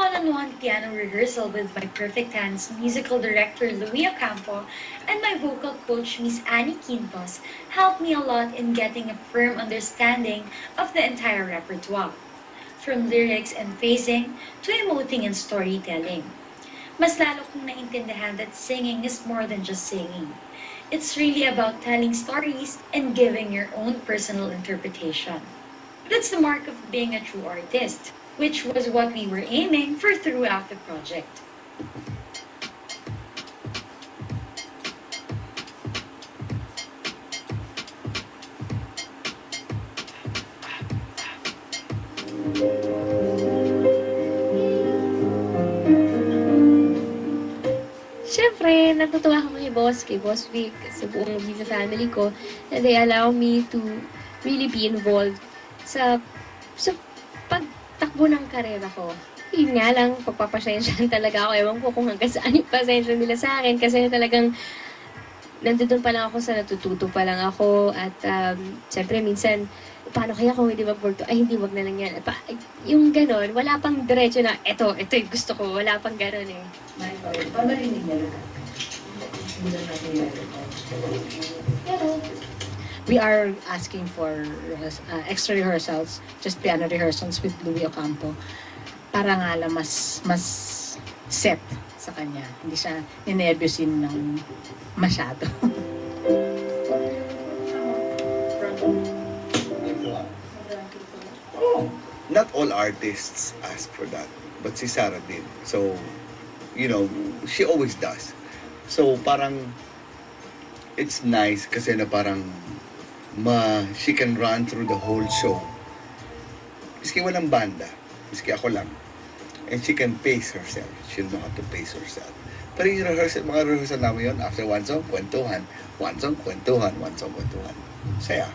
one-on-one piano rehearsal with my Perfect Hands musical director Louis Ocampo and my vocal coach Miss Annie Quintos helped me a lot in getting a firm understanding of the entire repertoire, from lyrics and phrasing to emoting and storytelling. Mas lalo kong naintindihan that singing is more than just singing. It's really about telling stories and giving your own personal interpretation. That's the mark of being a true artist, which was what we were aiming for throughout the project. Siyempre, natutuwa ako kay Boss Vic, sa buong Viva family ko, na they allow me to really be involved sa pagtakbo ng karera ko. Yun nga lang, pagpapasensyahan talaga ako. Ewan ko kung hanggang saan yung pasensya nila sa akin kasi talagang nandun pa lang ako sa natututo pa lang ako at siyempre minsan, paano kaya kung hindi mag-work to? Ay, hindi, wag na lang yan. Yung ganon, wala pang diretso na, ito yung gusto ko. Wala pang ganon eh. Paano rinig niya lahat? Hindi lang natin Pero, we are asking for extra rehearsals, just piano rehearsals with Louis Ocampo para nga lang mas set sa kanya. Hindi siya ninervyusin ng masyado. Not all artists ask for that, but si Sarah did. So, you know, she always does. So, parang, it's nice kasi na parang, she can run through the whole show. Miski walang banda, miski ako lang. And she can pace herself. She'll know how to pace herself. Pero yung mga rehearsal namin yun, after one song, kwentuhan. One song, kwentuhan. One song, kwentuhan. Saya.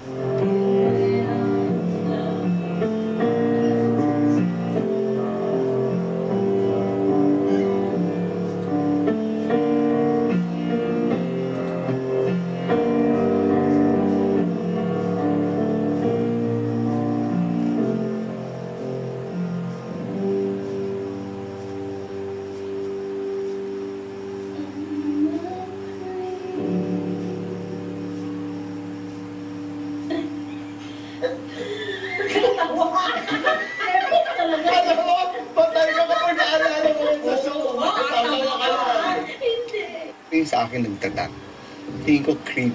Yung sa akin nagtatak, tingin ko creep.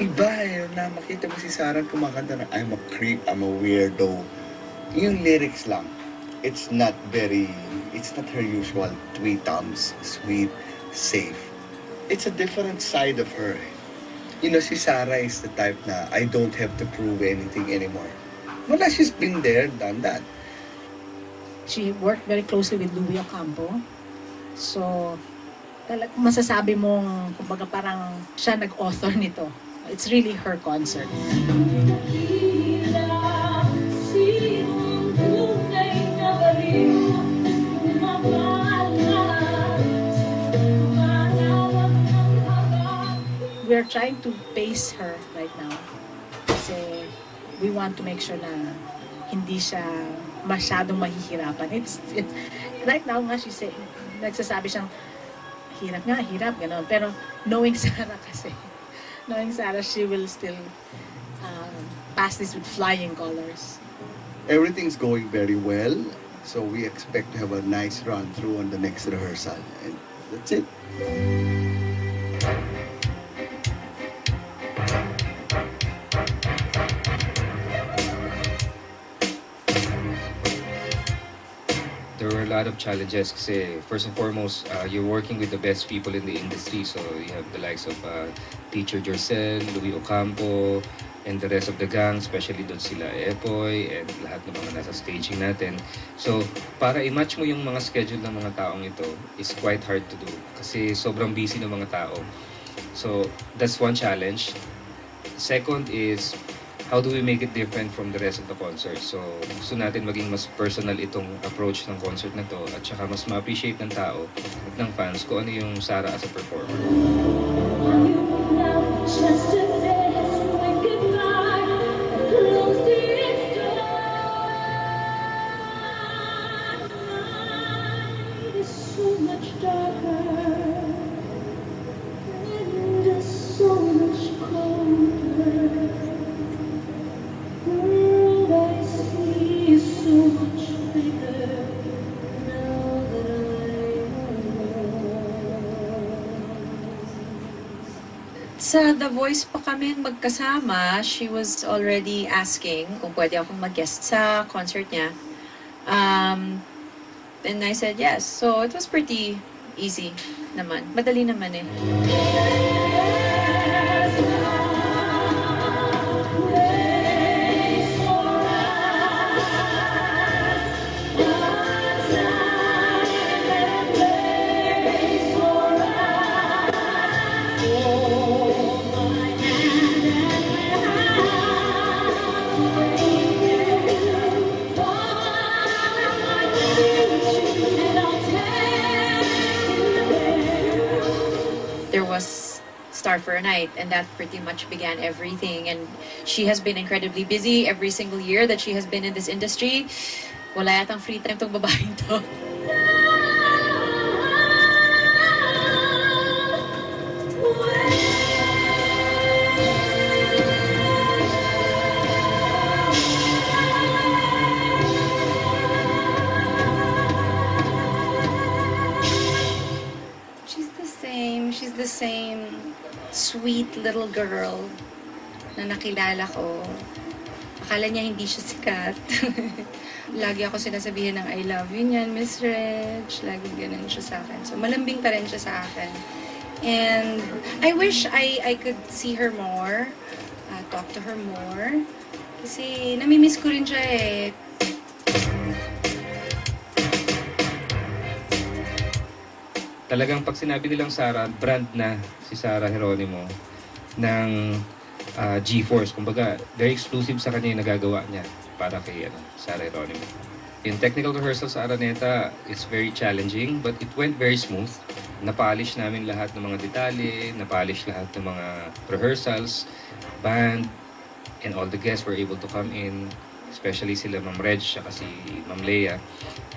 Iba eh, na makita mo si Sarah kumakanta na, I'm a creep, I'm a weirdo. Yung lyrics lang, it's not her usual tweetums, sweet, safe. It's a different side of her. You know, si Sarah is the type na, I don't have to prove anything anymore. Wala, she's been there, done that. She worked very closely with Louis Ocampo. So, masasabi mong, kumbaga parang siya nag-author nito. It's really her concert. We're trying to pace her right now. Kasi we want to make sure na hindi siya masyadong mahihirapan. Right now nga, nagsasabi siyang, hirap, gano'n. Pero knowing Sarah kasi, she will still pass this with flying colors. Everything's going very well, so we expect to have a nice run through on the next rehearsal. And that's it. There were a lot of challenges kasi first and foremost, you're working with the best people in the industry. So you have the likes of Teacher Jorcel, Louis Ocampo, and the rest of the gang, especially doon sila Epoy, and lahat ng mga nasa staging natin. So para i-match mo yung mga schedule ng mga taong ito is quite hard to do kasi sobrang busy ng mga tao. So that's one challenge. Second is, how do we make it different from the rest of the concert? So, gusto natin maging mas personal itong approach ng concert na to at saka mas ma-appreciate ng tao at ng fans kung ano yung Sarah as a performer. sa The Voice pa kami magkasama, she was already asking kung pwede akong mag-guest sa concert niya. And I said yes. So it was pretty easy naman. Madali naman eh. There was Star for a Night, and that pretty much began everything. And she has been incredibly busy every single year that she has been in this industry. Wala yatang free time tong babaeng to. She's the same sweet little girl na nakilala ko. Akala niya hindi siya sikat. Lagi ako sinasabihin ng I love you niyan, Miss Reg. Lagi ganun siya sa akin. So malambing pa rin siya sa akin. And I wish I could see her more, talk to her more. Kasi namimiss ko rin siya eh. Talagang pag sinabi nilang Sarah, brand na si Sarah Geronimo ng G-Force. Kumbaga, very exclusive sa kanya yung nagagawa niya para kay Sarah Geronimo. Yung technical rehearsal sa Araneta is very challenging but it went very smooth. Napolish namin lahat ng mga detalye, napolish lahat ng mga rehearsals, band, and all the guests were able to come in. Especially sila Ma'am Reg at si Ma'am Leia.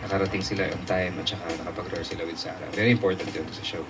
Nakarating sila on time at saka nakapag-rehearse sila with Sarah. Very important yun sa show.